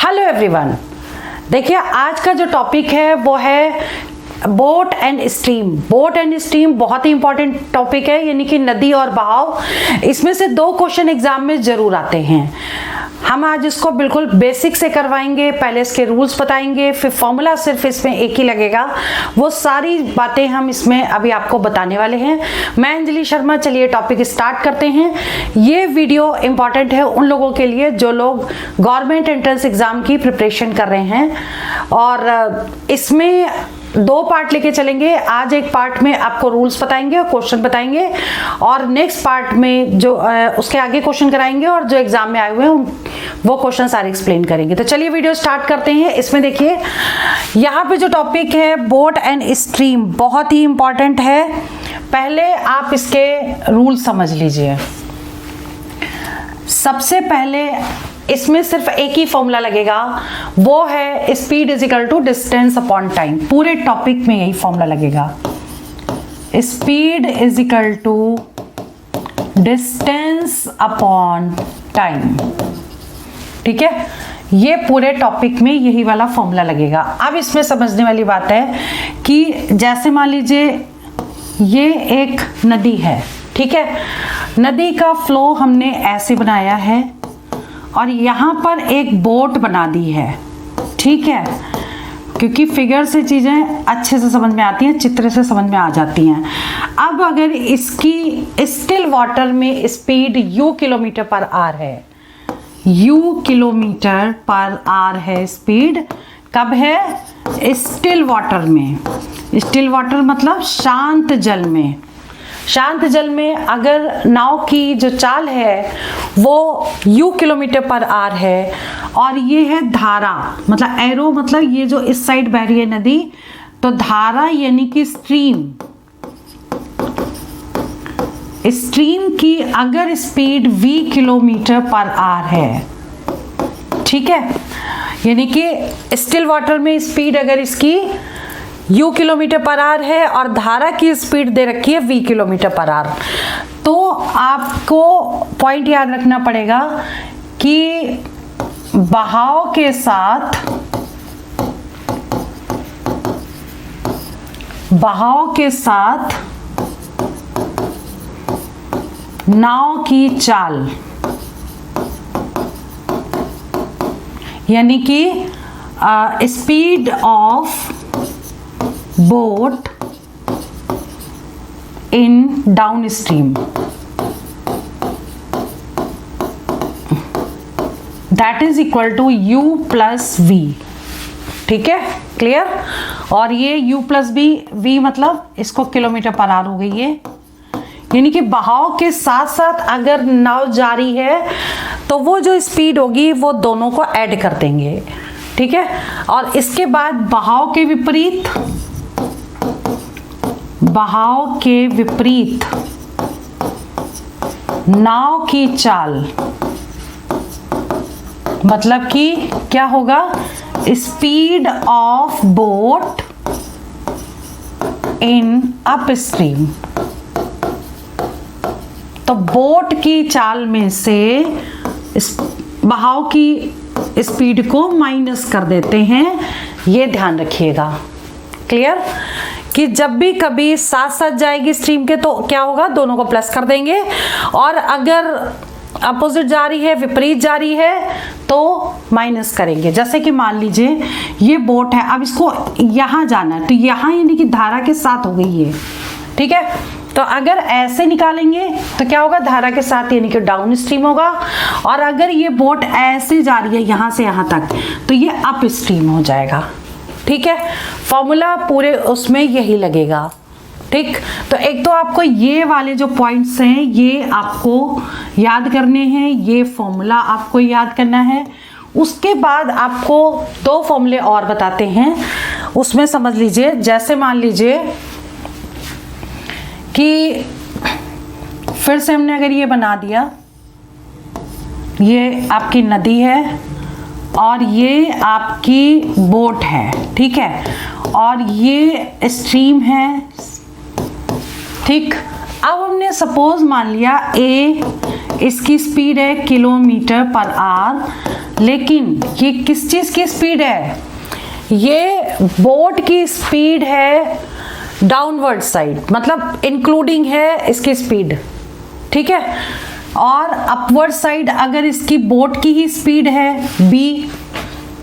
Hello everyone, देखिए आज का जो टॉपिक है वो है boat and stream. Boat and stream बहुत ही इंपॉर्टेंट टॉपिक है, यानी कि नदी और बहाव। इसमें से 2 क्वेश्चन एग्जाम में जरूर आते हैं। हम आज इसको बिल्कुल बेसिक से करवाएंगे, पहले इसके रूल्स बताएंगे, फिर फॉर्मूला सिर्फ इसमें एक ही लगेगा। वो सारी बातें हम इसमें अभी आपको बताने वाले हैं। मैं अंजलि शर्मा, चलिए टॉपिक स्टार्ट करते हैं। ये वीडियो इंपॉर्टेंट है उन लोगों के लिए जो लोग गवर्नमेंट एंट्रेंस एग्जाम की प्रिपरेशन कर रहे हैं, और इसमें 2 पार्ट लेके चलेंगे। आज एक पार्ट में आपको रूल्स बताएंगे और क्वेश्चन बताएंगे, और नेक्स्ट पार्ट में जो उसके आगे क्वेश्चन कराएंगे और जो एग्जाम में आए हुए हैं वो क्वेश्चन सारे एक्सप्लेन करेंगे। तो चलिए वीडियो स्टार्ट करते हैं। इसमें देखिए यहाँ पे जो टॉपिक है बोट एंड स्ट्रीम बहुत ही इंपॉर्टेंट है। पहले आप इसके रूल समझ लीजिए। सबसे पहले इसमें सिर्फ एक ही फॉर्मूला लगेगा, वो है speed is equal to distance upon time. पूरे टॉपिक में यही फॉर्मूला लगेगा, speed is equal to distance upon time. ठीक है, ये पूरे टॉपिक में यही वाला फॉर्मूला लगेगा। अब इसमें समझने वाली बात है कि जैसे मान लीजिए ये एक नदी है, ठीक है। नदी का फ्लो हमने ऐसे बनाया है और यहाँ पर एक बोट बना दी है, ठीक है, क्योंकि फिगर से चीज़ें अच्छे से समझ में आती हैं, चित्र से समझ में आ जाती हैं। अब अगर इसकी स्टिल वाटर में speed u kilometre per our है, u किलोमीटर पर आवर है स्पीड, कब है? स्टिल वाटर में। स्टिल वाटर मतलब शांत जल में। शांत जल में अगर नाव की जो चाल है वो u किलोमीटर पर आवर है, और ये है धारा, मतलब एरो, मतलब ये जो इस साइड बह रही है नदी, तो धारा यानी कि स्ट्रीम। स्ट्रीम की अगर speed v kilometre per our है, ठीक है, यानी कि स्टिल वाटर में स्पीड अगर इसकी u किलोमीटर पर आवर है और धारा की स्पीड दे रखी है v किलोमीटर पर आवर, तो आपको पॉइंट याद रखना पड़ेगा कि बहाव के साथ नाव की चाल, यानी कि speed of boat in downstream, that is equal to u plus v। ठीक है, क्लियर। और ये u प्लस v मतलब इसको किलोमीटर पर आवर हो गई है, यानी कि बहाव के साथ साथ अगर नाव जा रही है तो वो जो स्पीड होगी वो दोनों को ऐड कर देंगे, ठीक है। और इसके बाद बहाव के विपरीत नाव की चाल, मतलब कि क्या होगा? Speed of boat in up stream. तो बोट की चाल में से बहाव की स्पीड को माइनस कर देते हैं, ये ध्यान रखिएगा। क्लियर? कि जब भी कभी साथ साथ जाएगी स्ट्रीम के तो क्या होगा? दोनों को प्लस कर देंगे, और अगर अपोजिट जा रही है, विपरीत जा रही है, तो माइनस करेंगे। जैसे कि मान लीजिए ये बोट है, अब इसको यहाँ जाना है, तो यहाँ यानी कि धारा के साथ हो गई है, ठीक है। तो अगर ऐसे निकालेंगे तो क्या होगा? धारा के साथ यानी कि डाउन स्ट्रीम होगा, और अगर ये बोट ऐसे जा रही है यहाँ से यहाँ तक तो ये अप स्ट्रीम हो जाएगा, ठीक है। फॉर्मूला पूरे उसमें यही लगेगा, ठीक। तो एक तो आपको ये वाले जो पॉइंट्स हैं ये आपको याद करने हैं, ये फॉर्मूला आपको याद करना है। उसके बाद आपको 2 फॉर्मूले और बताते हैं, उसमें समझ लीजिए। जैसे मान लीजिए कि फिर से हमने अगर ये बना दिया, ये आपकी नदी है और ये आपकी बोट है, ठीक है, और ये स्ट्रीम है, ठीक। अब हमने सपोज मान लिया ए इसकी स्पीड है किलोमीटर पर आवर, लेकिन ये किस चीज की स्पीड है? ये बोट की स्पीड है डाउनवर्ड साइड, मतलब इंक्लूडिंग है इसकी स्पीड, ठीक है। और अपवर्ड साइड अगर इसकी बोट की ही स्पीड है b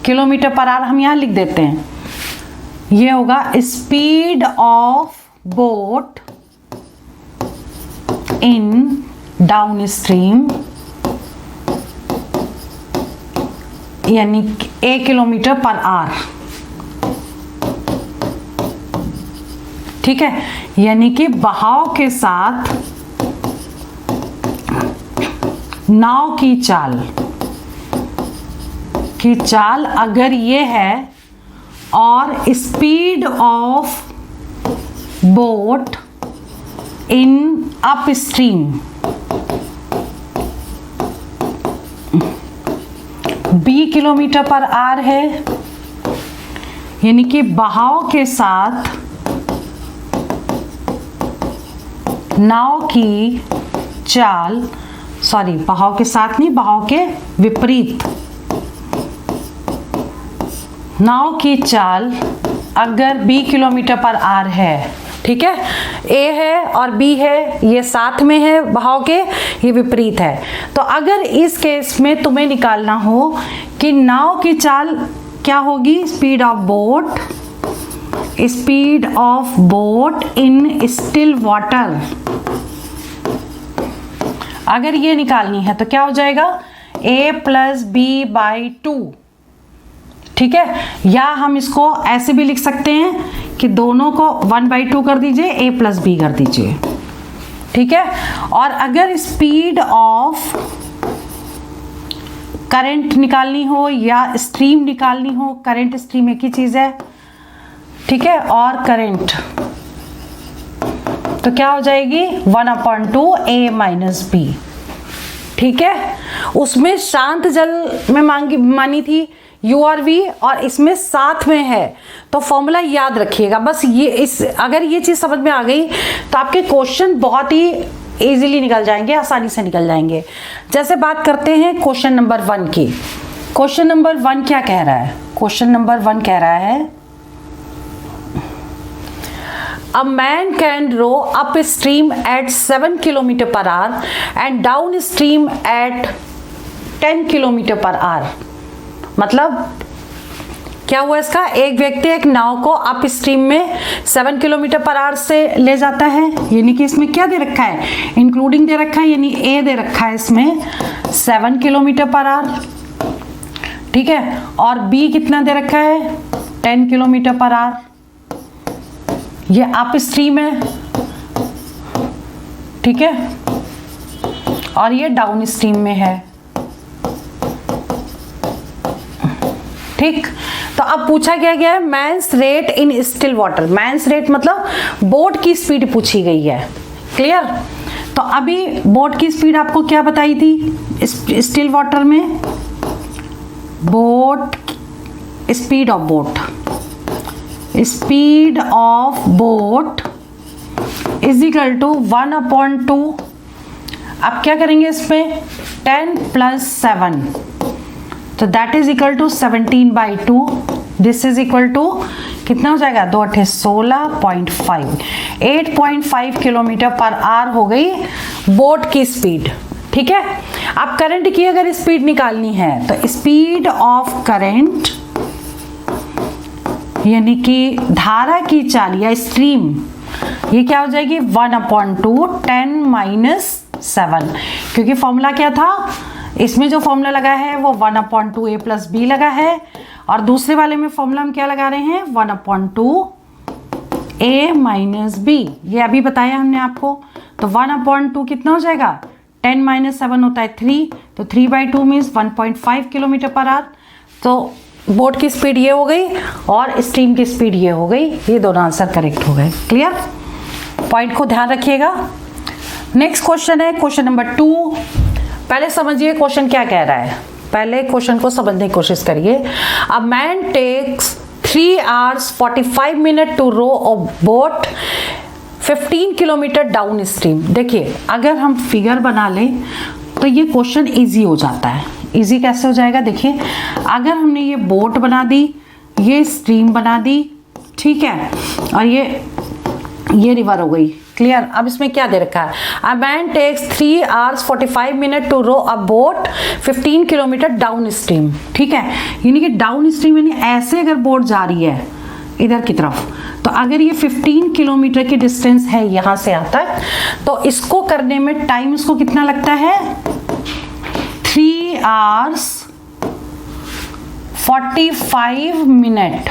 किलोमीटर पर आवर, हम यहां लिख देते हैं, ये होगा speed of boat in down stream, यानी a किलोमीटर पर आवर, ठीक है। यानी कि बहाव के साथ नाव की चाल अगर ये है और speed of boat in up stream b kilometre per our है, यानी कि बहाव के साथ नाव की चाल, सॉरी बहाव के साथ नहीं, बहाव के विपरीत नाव की चाल अगर b किलोमीटर पर आवर है, ठीक है। a है और b है, ये साथ में है बहाव के, ये विपरीत है। तो अगर इस केस में तुम्हें निकालना हो कि नाव की चाल क्या होगी, speed of boat in still water, अगर ये निकालनी है तो क्या हो जाएगा, a प्लस बी बाई 2, ठीक है। या हम इसको ऐसे भी लिख सकते हैं कि दोनों को 1/2 कर दीजिए, a प्लस बी कर दीजिए, ठीक है। और अगर स्पीड ऑफ करंट निकालनी हो या स्ट्रीम निकालनी हो, करंट स्ट्रीम एक ही चीज है, ठीक है, और करंट, तो क्या हो जाएगी 1/2 a माइनस बी, ठीक है। उसमें शांत जल में मानी थी u और v, और इसमें साथ में है, तो फॉर्मूला याद रखिएगा बस। ये अगर ये चीज समझ में आ गई तो आपके क्वेश्चन बहुत ही इजीली निकल जाएंगे, आसानी से निकल जाएंगे। जैसे बात करते हैं क्वेश्चन नंबर 1 की। क्वेश्चन नंबर 1 क्या कह रहा है? क्वेश्चन नंबर 1 कह रहा है A man can row upstream at 7 km per hour and downstream at 10 km per hour। मतलब क्या हुआ इसका, एक व्यक्ति एक नाव को अप स्ट्रीम में 7 किलोमीटर पर आवर से ले जाता है, यानी कि इसमें क्या दे रखा है, इंक्लूडिंग दे रखा है, यानी ए दे रखा है इसमें 7 किलोमीटर पर आवर, ठीक है। और बी कितना दे रखा है 10 किलोमीटर पर आवर, ये अप स्ट्रीम है, ठीक है, और ये डाउन स्ट्रीम में है, ठीक। तो अब पूछा क्या गया है, man's rate in still water. Man's rate मतलब बोट की स्पीड पूछी गई है, क्लियर। तो अभी बोट की स्पीड आपको क्या बताई थी स्टिल वाटर में, boat speed of boat is equal to 1/2। अब क्या करेंगे इसमें 10 + 7, तो that is equal to 17/2। This is equal to कितना हो जाएगा, 2 × 8 = 16.5, 8.5 किलोमीटर पर आवर हो गई बोट की स्पीड, ठीक है। अब करंट की अगर स्पीड निकालनी है तो स्पीड ऑफ करंट यानी कि धारा की चाल या स्ट्रीम, ये क्या हो जाएगी 1/2 10 - 7, क्योंकि फॉर्मूला क्या था, इसमें जो फॉर्मूला लगा है वो 1/2 a + b लगा है, और दूसरे वाले में फॉर्मूला हम क्या लगा रहे हैं 1/2 a - b, ये अभी बताया हमने आपको। तो 1/2 कितना हो जाएगा, 10 - 7 होता है 3, तो 3/2 मीन्स 1.5 किलोमीटर पर आवर। तो बोट की स्पीड ये हो गई और स्ट्रीम की स्पीड ये हो गई, ये दोनों आंसर करेक्ट हो गए, क्लियर। पॉइंट को ध्यान रखिएगा। नेक्स्ट क्वेश्चन है क्वेश्चन नंबर 2। पहले समझिए क्वेश्चन क्या कह रहा है, पहले क्वेश्चन को समझने की कोशिश करिए। A man takes 3 hours 45 minutes to row a boat 15 kilometre downstream. देखिए अगर हम फिगर बना लें तो ये क्वेश्चन इजी हो जाता है, इजी कैसे हो जाएगा, देखिए अगर हमने ये बोट बना दी, ये स्ट्रीम बना दी, ठीक है, और ये रिवर हो गई, क्लियर। अब इसमें क्या दे रखा है, a man takes 3 hours 45 minutes to row a boat 15 kilometre downstream, ठीक है, यानी कि डाउन स्ट्रीम यानी ऐसे अगर बोट जा रही है इधर की तरफ, तो अगर ये 15 किलोमीटर की डिस्टेंस है यहाँ से यहाँ तक, तो इसको करने में टाइम इसको कितना लगता है, 3 hours 45 minutes,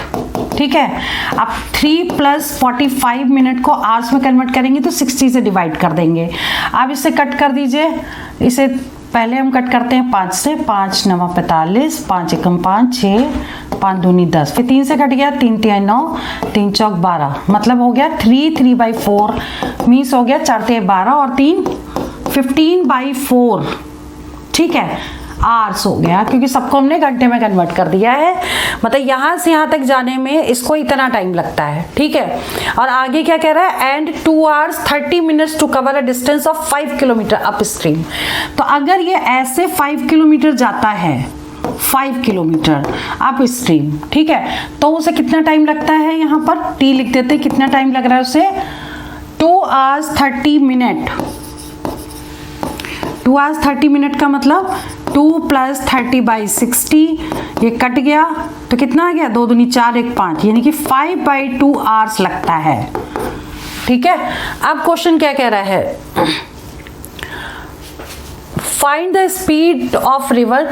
ठीक है। अब 3 + 45 मिनट को आवर्स में कन्वर्ट करेंगे तो 60 से डिवाइड कर देंगे। अब इसे कट कर दीजिए, इसे पहले हम कट करते हैं 5 से, 5 9 45, 5 एकम 5, 6, 5 दूनी 10, फिर 3 से कट गया, 3 3 9, 3 चौक 12, मतलब हो गया 3/4 मीन्स हो गया 4 3 12 और 3 15/4, ठीक है, आवर्स हो गया, क्योंकि सबको हमने घंटे में कन्वर्ट कर दिया है, मतलब यहाँ से यहाँ तक जाने में इसको इतना टाइम लगता है, ठीक है। और आगे क्या कह रहा है, and 2 hours 30 minutes to cover a distance of 5 kilometre upstream. तो अगर ये ऐसे 5 किलोमीटर जाता है, 5 किलोमीटर अप स्ट्रीम, ठीक है, तो उसे कितना टाइम लगता है, यहाँ पर टी लिख देते, कितना टाइम लग रहा है उसे, 2 hours 30 minutes। 2 hours 30 मिनट का मतलब 2 + 30/60, ये कट गया तो कितना आ गया, 2 दूनी 4 1 5, यानी कि 5/2 आवर्स लगता है, ठीक है। अब क्वेश्चन क्या कह रहा है, find the speed of river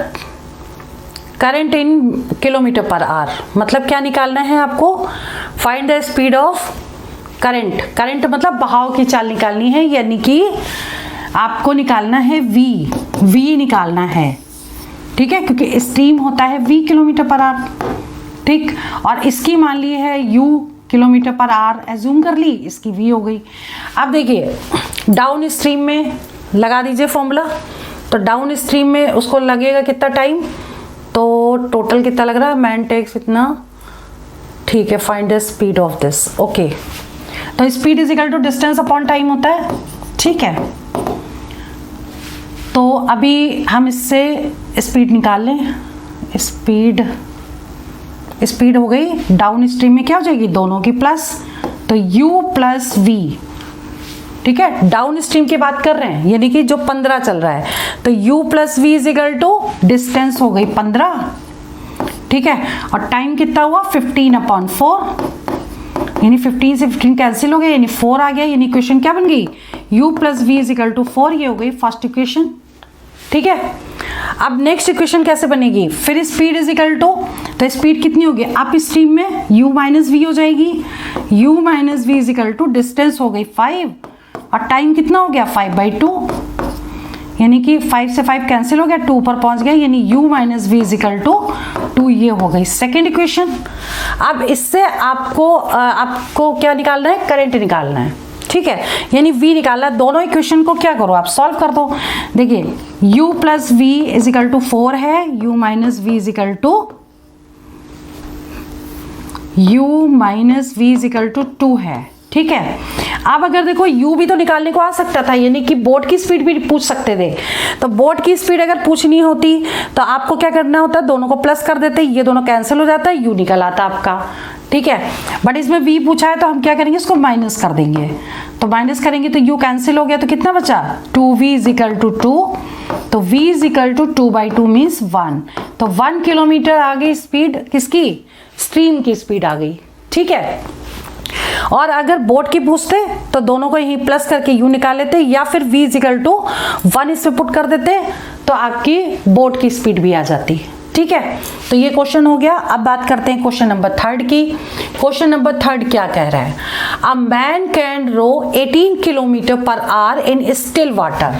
current in kilometre per hour, मतलब क्या निकालना है आपको, find the speed of current, current मतलब बहाव की चाल निकालनी है, यानी कि आपको निकालना है v निकालना है, ठीक है, क्योंकि स्ट्रीम होता है v किलोमीटर पर आवर, ठीक, और इसकी मान ली है u kilometre per our, assume कर ली, इसकी v हो गई। अब देखिए डाउन स्ट्रीम में लगा दीजिए फॉर्मूला, तो डाउन स्ट्रीम में उसको लगेगा कितना टाइम, तो टोटल कितना लग रहा है, मैन टेक्स इतना, ठीक है, find the speed of this, okay, तो speed is equal to distance upon time होता है, ठीक है। तो अभी हम इससे स्पीड निकाल लें, स्पीड हो गई डाउन स्ट्रीम में क्या हो जाएगी, दोनों की प्लस, तो u + v, ठीक है, डाउन स्ट्रीम की बात कर रहे हैं, यानी कि जो 15 चल रहा है, तो u + v = डिस्टेंस हो गई 15, ठीक है, और टाइम कितना हुआ 15/4, यानी 15 से 15 कैंसिल हो गया, यानी 4 आ गया, यानी इक्वेशन क्या बन गई, u + v = 4, ये हो गई फर्स्ट इक्वेशन, ठीक है। अब नेक्स्ट इक्वेशन कैसे बनेगी, फिर स्पीड इज इक्वल टू, तो स्पीड कितनी होगी अप स्ट्रीम में, u - v हो जाएगी, u - v = डिस्टेंस हो गई 5, और टाइम कितना हो गया 5/2, यानी कि 5 से 5 कैंसिल हो गया, 2 पर पहुंच गया, यानी u - v = 2, ये हो गई सेकेंड इक्वेशन। अब इससे आपको क्या निकालना है, करंट निकालना है, ठीक है, यानी v निकालना, दोनों इक्वेशन को क्या करो आप सॉल्व कर दो, देखिए u + v = 4 है, u - v = 2 है, ठीक है। अब अगर देखो u भी तो निकालने को आ सकता था, यानी कि बोट की स्पीड भी पूछ सकते थे, तो बोट की स्पीड अगर पूछनी होती तो आपको क्या करना होता, दोनों को प्लस कर देते, ये दोनों कैंसिल हो जाता है, u निकल आता आपका, ठीक है। बट इसमें v पूछा है तो हम क्या करेंगे, इसको माइनस कर देंगे, तो माइनस करेंगे तो u कैंसिल हो गया, तो कितना बचा 2v = 2, तो v = 2/2 मीन्स 1, तो 1 किलोमीटर आ गई स्पीड, किसकी, स्ट्रीम की स्पीड आ गई, ठीक है। और अगर बोट की पूछते तो दोनों को यही प्लस करके u निकाल लेते, या फिर v = 1 इसमें पुट कर देते, तो आपकी बोट की स्पीड भी आ जाती, ठीक है। तो ये क्वेश्चन हो गया। अब बात करते हैं क्वेश्चन नंबर 3 की। क्वेश्चन नंबर 3 क्या कह रहा है, a man can row 18 kilometre per hour in still water,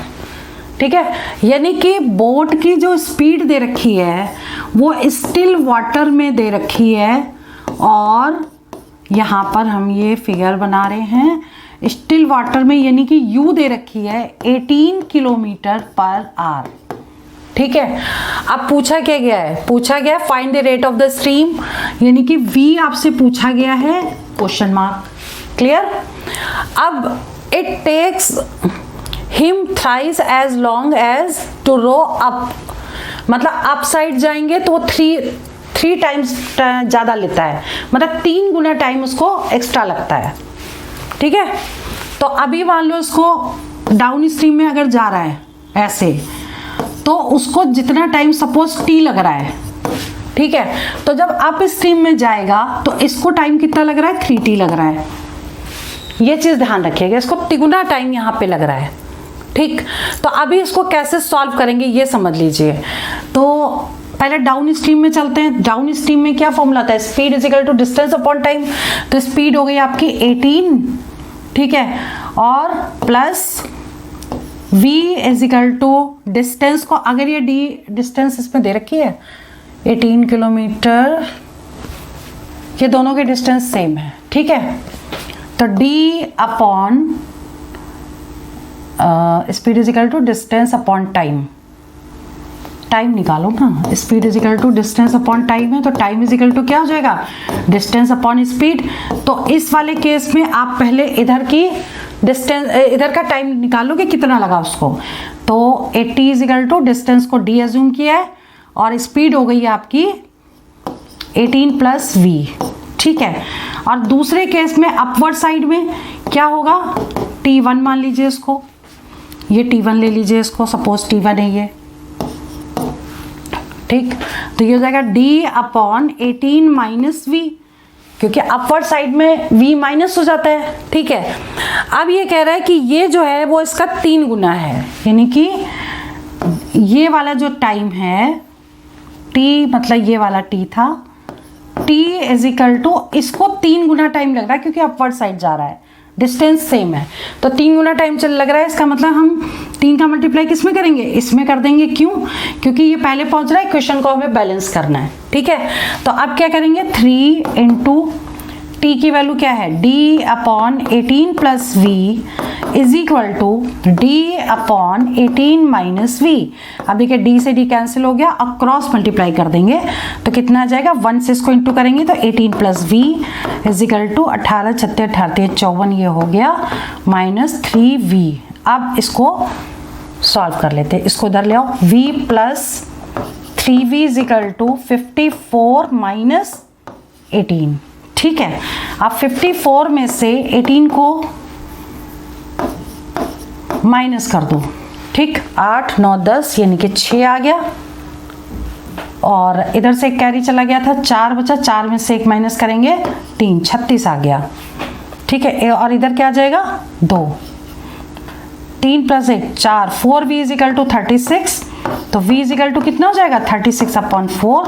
ठीक है, यानी कि बोट की जो स्पीड दे रखी है वो स्टिल वाटर में दे रखी है, और यहाँ पर हम ये फिगर बना रहे हैं स्टिल वाटर में, यानी कि u दे रखी है 18 किलोमीटर पर आवर, ठीक है। अब पूछा क्या गया है, पूछा गया find the rate of the stream, यानी कि v आपसे पूछा गया है क्वेश्चन मार्क, क्लियर। अब it takes him thrice as long as to row up, मतलब अप साइड जाएंगे तो वो थ्री टाइम्स ज़्यादा लेता है, मतलब 3 गुना टाइम उसको एक्स्ट्रा लगता है। ठीक है, तो अभी मान लो इसको डाउन स्ट्रीम में अगर जा रहा है ऐसे, तो उसको जितना टाइम सपोज टी लग रहा है, ठीक है, तो जब अप स्ट्रीम में जाएगा तो इसको टाइम कितना लग रहा है, 3t लग रहा है। ये चीज़ ध्यान रखिएगा, इसको तिगुना टाइम यहाँ पे लग रहा है। ठीक, तो अभी इसको कैसे सॉल्व करेंगे ये समझ लीजिए। तो पहले डाउन स्ट्रीम में चलते हैं। डाउन स्ट्रीम में क्या फॉर्मूला था, speed is equal to distance upon time. तो स्पीड हो गई आपकी 18, ठीक है, और plus v is equal to distance को, अगर ये d डिस्टेंस इसमें दे रखी है 18 किलोमीटर, ये दोनों के डिस्टेंस सेम है। ठीक है, तो d upon speed is equal to distance upon time, time निकालो ना, speed is equal to distance upon time है, तो टाइम इज इक्वल टू क्या हो जाएगा, डिस्टेंस अपॉन स्पीड। तो इस वाले केस में आप पहले इधर की डिस्टेंस, इधर का टाइम निकालोगे कितना लगा उसको, तो 80 इज इक्वल टू डिस्टेंस को d एज्यूम किया है और स्पीड हो गई आपकी 18 प्लस v। ठीक है, और दूसरे केस में अपवर्ड साइड में क्या होगा, t1 मान लीजिए इसको, ये t1 ले लीजिए इसको, सपोज t1 है ये। ठीक, तो ये हो जाएगा d अपॉन 18 माइनस v, क्योंकि अपवर्ड साइड में v माइनस हो जाता है। ठीक है, अब ये कह रहा है कि ये जो है वो इसका 3 गुना है, यानी कि ये वाला जो टाइम है t, मतलब ये वाला t था, t इज इक्वल टू, इसको 3 गुना टाइम लग रहा है क्योंकि अपवर्ड साइड जा रहा है, डिस्टेंस सेम है, तो 3 गुना टाइम चल लग रहा है। इसका मतलब हम 3 का मल्टीप्लाई किस में करेंगे, इसमें कर देंगे। क्यों, क्योंकि ये पहले पहुंच रहा है, क्वेश्चन को हमें बैलेंस करना है। ठीक है, तो अब क्या करेंगे, 3 इंटू टी की वैल्यू क्या है, d upon 18 plus v is equal to d upon 18 minus v. अब देखिए d से d कैंसिल हो गया, अब क्रॉस मल्टीप्लाई कर देंगे तो कितना आ जाएगा, 1 से इसको इंटू करेंगे तो 18 plus v is equal to 18 छत्ते 18 54, ये हो गया माइनस 3v। अब इसको सॉल्व कर लेते हैं, इसको इधर ले आओ, v plus 3v is equal to 54 minus 18। ठीक है, अब 54 में से 18 को माइनस कर दो। ठीक, 8 9 10 यानी कि 6 आ गया, और इधर से एक कैरी चला गया था, 4 बचा, 4 में से 1 माइनस करेंगे 3, 36 आ गया। ठीक है, और इधर क्या आ जाएगा, 2, 3 plus 1 4, 4v is equal to 36, तो v इज इक्वल टू कितना हो जाएगा, 36 अपॉन 4,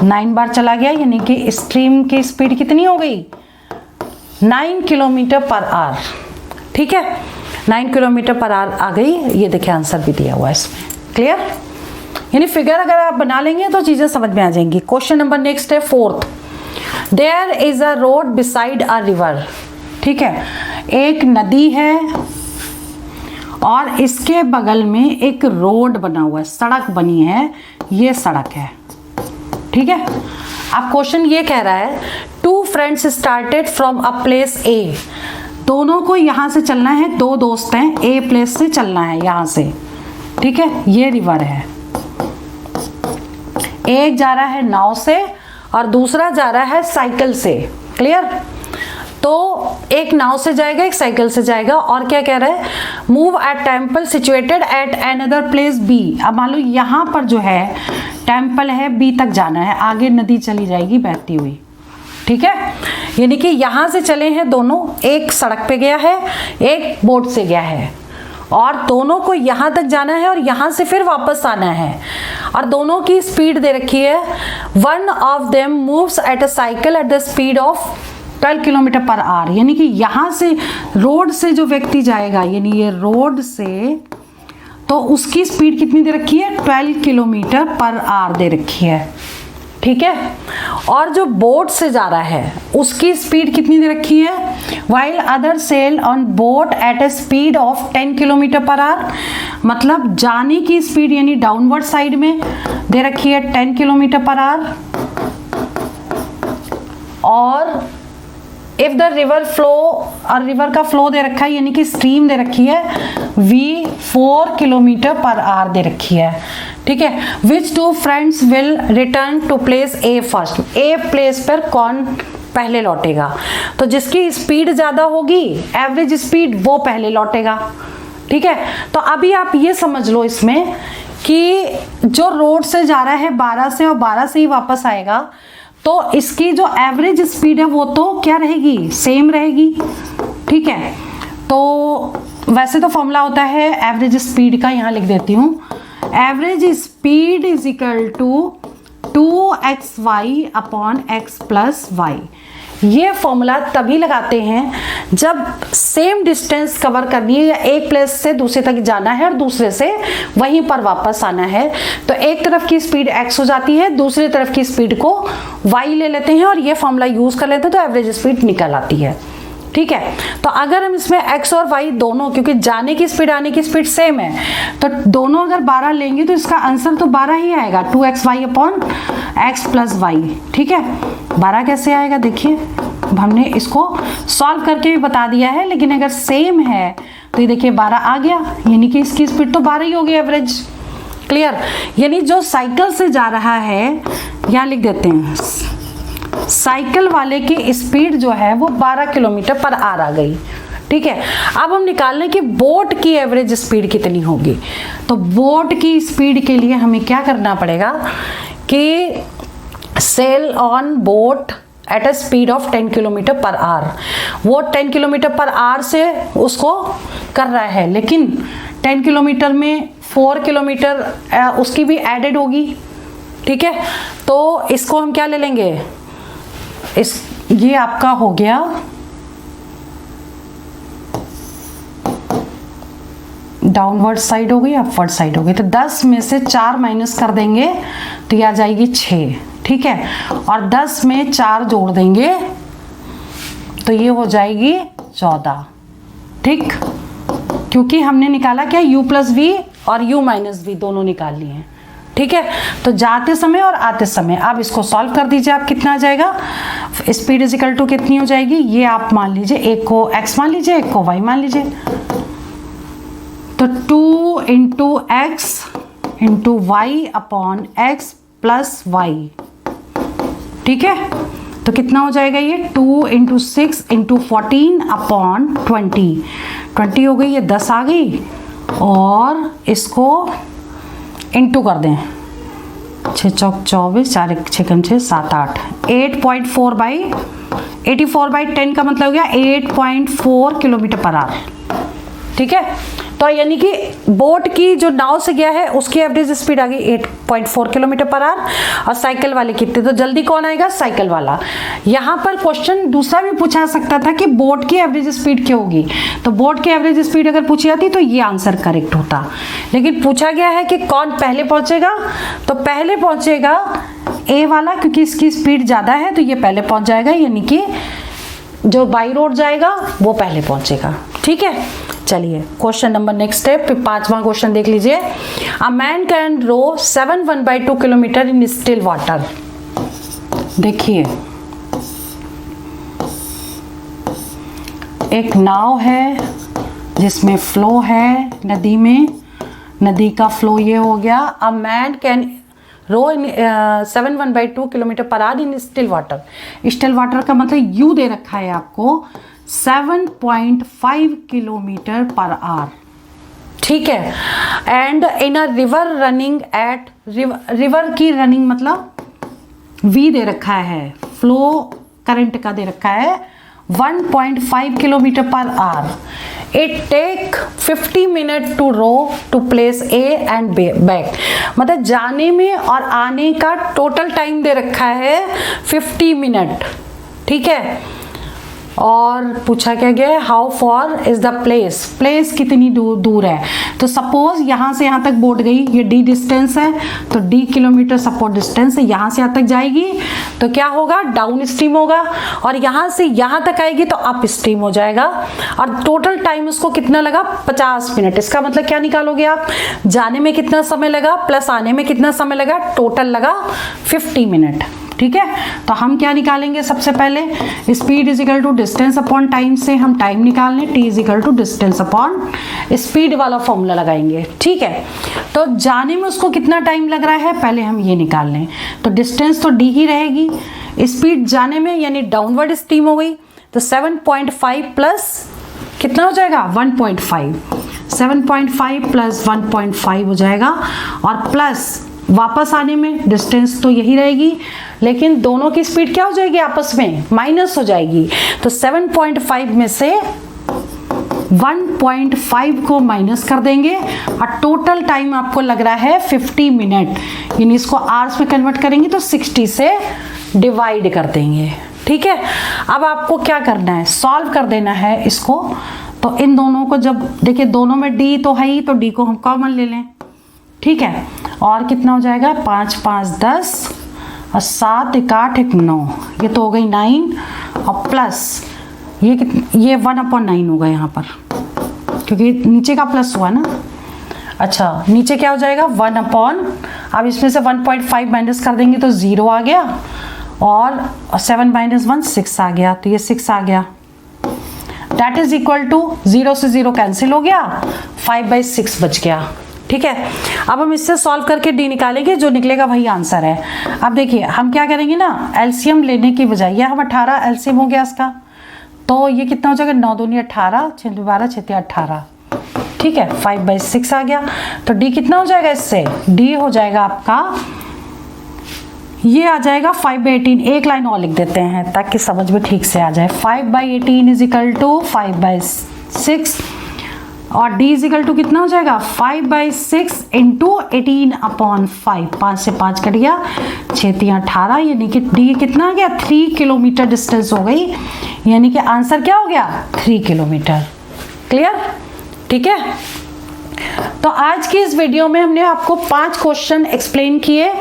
9 बार चला गया, यानी कि स्ट्रीम की स्पीड कितनी हो गई, 9 किलोमीटर पर आवर। ठीक है, 9 किलोमीटर पर आवर आ गई। ये देखिए आंसर भी दिया हुआ है इसमें, क्लियर। यानी फिगर अगर आप बना लेंगे तो चीजें समझ में आ जाएंगी। क्वेश्चन नंबर नेक्स्ट है 4th, there is a road beside a river. ठीक है, एक नदी है और इसके बगल में एक रोड बना हुआ है, सड़क बनी है, ये सड़क है। ठीक है, अब क्वेश्चन ये कह रहा है, 2 friends started from a place A. दोनों को यहां से चलना है, 2 दोस्त हैं, ए प्लेस से चलना है यहां से। ठीक है, ये रिवर है, एक जा रहा है नाव से और दूसरा जा रहा है साइकिल से। क्लियर, तो एक नाव से जाएगा, एक साइकिल से जाएगा, और क्या कह रहा है, move at temple situated at another place B. अब मान लो यहाँ पर जो है टेम्पल है, बी तक जाना है, आगे नदी चली जाएगी बहती हुई। ठीक है, यानी कि यहाँ से चले हैं दोनों, एक सड़क पे गया है, एक बोट से गया है, और दोनों को यहाँ तक जाना है और यहाँ से फिर वापस आना है, और दोनों की स्पीड दे रखी है। One of them moves at a cycle at the speed of 12 kilometre per our. यानी कि यहाँ से रोड से जो व्यक्ति जाएगा, यानी ये रोड से, तो उसकी स्पीड कितनी दे रखी है, 12 किलोमीटर पर आवर दे रखी है। ठीक है, और जो बोट से जा रहा है उसकी स्पीड कितनी दे रखी है, while other sail on boat at a speed of 10 kilometre per hour. मतलब जाने की स्पीड यानी डाउनवर्ड साइड में दे रखी है 10 किलोमीटर पर आवर, और इफ द रिवर फ्लो, और रिवर का फ्लो दे रखा है यानी कि स्ट्रीम दे रखी है v 4 किलोमीटर पर आवर दे रखी है, ठीक है। Which two friends will return to place A first, A place पर कौन पहले लौटेगा, तो जिसकी स्पीड ज्यादा होगी एवरेज स्पीड वो पहले लौटेगा, ठीक है। तो अभी आप ये समझ लो इसमें कि जो रोड से जा रहा है 12 से और 12 से ही वापस आएगा, तो इसकी जो एवरेज स्पीड है वो तो क्या रहेगी, सेम रहेगी, ठीक है। तो वैसे तो फॉर्मूला होता है एवरेज स्पीड का, यहाँ लिख देती हूँ, average speed is equal to 2xy upon x plus Y. ये फॉर्मूला तभी लगाते हैं जब सेम डिस्टेंस कवर करनी है या एक प्लेस से दूसरे तक जाना है और दूसरे से वहीं पर वापस आना है, तो एक तरफ की स्पीड x हो जाती है, दूसरी तरफ की स्पीड को y ले लेते हैं और ये फॉर्मूला यूज कर लेते हैं, तो एवरेज स्पीड निकल आती है, ठीक है। तो अगर हम इसमें x और y दोनों, क्योंकि जाने की स्पीड आने की स्पीड सेम है, तो दोनों अगर 12 लेंगे तो इसका आंसर तो 12 ही आएगा, 2xy upon x plus Y, ठीक है। 12 कैसे आएगा देखिए, हमने इसको सॉल्व करके भी बता दिया है, लेकिन अगर सेम है तो ये देखिए 12 आ गया, यानी कि इसकी स्पीड तो 12 ही होगी एवरेज, क्लियर। यानी जो साइकिल से जा रहा है, यहाँ लिख देते हैं, साइकिल वाले की स्पीड जो है वो 12 किलोमीटर पर आवर आ गई, ठीक है। अब हम निकाल लें कि बोट की एवरेज स्पीड कितनी होगी। तो बोट की स्पीड के लिए हमें क्या करना पड़ेगा कि sail on boat at a speed of 10 kilometre per hour, वो 10 किलोमीटर पर आवर से उसको कर रहा है, लेकिन 10 किलोमीटर में 4 किलोमीटर उसकी भी एडेड होगी, ठीक है। तो इसको हम क्या ले लेंगे, ये आपका हो गया डाउनवर्ड साइड हो गई, अपवर्ड साइड हो गई, तो 10 में से 4 माइनस कर देंगे तो ये आ जाएगी 6, ठीक है। और 10 में 4 जोड़ देंगे तो ये हो जाएगी 14, ठीक, क्योंकि हमने निकाला क्या, u प्लस वी और u माइनस वी दोनों निकाल लिए हैं, ठीक है। तो जाते समय और आते समय आप इसको सॉल्व कर दीजिए, आप कितना आ जाएगा, स्पीड इज इक्वल टू कितनी हो जाएगी, ये आप मान लीजिए, एक को x मान लीजिए, एक को y मान लीजिए, तो 2 into X into Y upon x plus Y, ठीक है। तो कितना हो जाएगा ये, 2 इंटू 6 इंटू 14 अपॉन 20 हो गई, ये 10 आ गई, और इसको इंटू कर दें, 6 चौक 24, 4 1 6 6 7 8, 8.4 बाई 84 बाई 10 का मतलब हो गया 8.4 किलोमीटर पर आवर, ठीक है। तो यानी कि बोट की जो नाव से गया है उसकी एवरेज स्पीड आ गई 8.4 किलोमीटर पर आवर, और साइकिल वाले कितने, तो जल्दी कौन आएगा, साइकिल वाला। यहाँ पर क्वेश्चन दूसरा भी पूछा सकता था कि बोट की एवरेज स्पीड क्या होगी, तो बोट की एवरेज स्पीड अगर पूछी जाती तो ये आंसर करेक्ट होता, लेकिन पूछा गया है कि कौन पहले पहुंचेगा, तो पहले पहुंचेगा ए वाला, क्योंकि इसकी स्पीड ज्यादा है तो ये पहले पहुंच जाएगा, यानी कि जो बाई रोड जाएगा वो पहले पहुंचेगा, ठीक है। चलिए क्वेश्चन नंबर नेक्स्ट है, 5वां क्वेश्चन देख लीजिए। A man can row 1/2 kilometre in still water. देखिए एक नाव है जिसमें फ्लो है नदी में, नदी का फ्लो ये हो गया, a man can row in 7/2 kilometre per hour in still water. Still water का मतलब यू दे रखा है आपको 7.5 किलोमीटर पर आवर, ठीक है। And in a river running at, river की रनिंग मतलब वी दे रखा है, फ्लो करंट का दे रखा है 1.5 kilometre per hour. It take 50 minute to row to place A and back, मतलब जाने में और आने का टोटल टाइम दे रखा है 50 मिनट, ठीक है। और पूछा क्या गया, how for is the place, place कितनी दूर है, तो सपोज यहाँ से यहाँ तक बोट गई, ये डी डिस्टेंस है, तो डी किलोमीटर सपोज डिस्टेंस है, यहाँ से यहाँ तक जाएगी तो क्या होगा, डाउन स्ट्रीम होगा, और यहाँ से यहाँ तक आएगी तो अप स्ट्रीम हो जाएगा, और टोटल टाइम उसको कितना लगा 50 मिनट। इसका मतलब क्या निकालोगे आप, जाने में कितना समय लगा प्लस आने में कितना समय लगा, टोटल लगा 50 मिनट, ठीक है, तो हम क्या निकालेंगे सबसे पहले, speed is equal to distance upon time से हम टाइम निकाल लें, T is equal to distance upon speed वाला फॉर्मूला लगाएंगे। ठीक है, तो जाने में उसको कितना टाइम लग रहा है पहले हम ये निकाल लें। तो डिस्टेंस तो डी ही रहेगी, स्पीड जाने में यानी डाउनवर्ड स्ट्रीम हो गई, तो 7.5 प्लस कितना हो जाएगा 1.5, 7.5 प्लस 1.5 हो जाएगा, और प्लस वापस आने में डिस्टेंस तो यही रहेगी, लेकिन दोनों की स्पीड क्या हो जाएगी आपस में माइनस हो जाएगी। तो 7.5 में से 1.5 को माइनस कर देंगे और टोटल टाइम आपको लग रहा है 50 मिनट, यानी इसको आवर्स में कन्वर्ट करेंगे तो 60 से डिवाइड कर देंगे। ठीक है, अब आपको क्या करना है, सॉल्व कर देना है इसको। तो इन दोनों को जब देखिए दोनों में डी तो है ही, तो डी को हम कॉमन ले लें। ठीक है, और कितना हो जाएगा 5 5 10 और 7 1 8 1 9, ये तो हो गई 9, और प्लस ये 1/9 होगा यहाँ पर, क्योंकि नीचे का प्लस हुआ ना। अच्छा, नीचे क्या हो जाएगा 1/, अब इसमें से 1.5 माइनस कर देंगे तो 0 आ गया, और 7 - 1 6 आ गया, तो ये 6 आ गया। दैट इज इक्वल टू 0 से 0 कैंसिल हो गया, 5/6 बच गया। ठीक है, अब हम इससे सॉल्व करके डी निकालेंगे, जो निकलेगा वही आंसर है। अब देखिए हम क्या करेंगे ना, एलसीएम लेने की बजाय, यह हम 18 एलसीएम हो गया इसका, तो ये कितना हो जाएगा 9 दूनी 18, 6 12 6 18। ठीक है, 5/6 आ गया, तो डी कितना हो जाएगा इससे, डी हो जाएगा आपका, ये आ जाएगा 5/18। एक लाइन और लिख देते हैं ताकि समझ में ठीक से आ जाए। 5/18 इज इक्वल टू 5/6, और d इज इक्वल टू कितना हो जाएगा 5/6 इंटू 18/5, 5 से 5 कट गया, 6 3 18, यानी कि d कितना आ गया 3 किलोमीटर डिस्टेंस हो गई, यानी कि आंसर क्या हो गया 3 किलोमीटर। क्लियर? ठीक है, तो आज की इस वीडियो में हमने आपको 5 क्वेश्चन एक्सप्लेन किए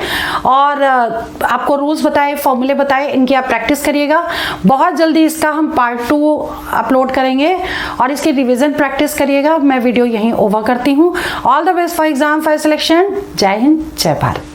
और आपको रूल्स बताए, फॉर्मूले बताए, इनकी आप प्रैक्टिस करिएगा। बहुत जल्दी इसका हम पार्ट 2 अपलोड करेंगे और इसकी रिवीजन प्रैक्टिस करिएगा। मैं वीडियो यहीं ओवर करती हूँ। All the best for exam, for selection. जय हिंद, जय भारत।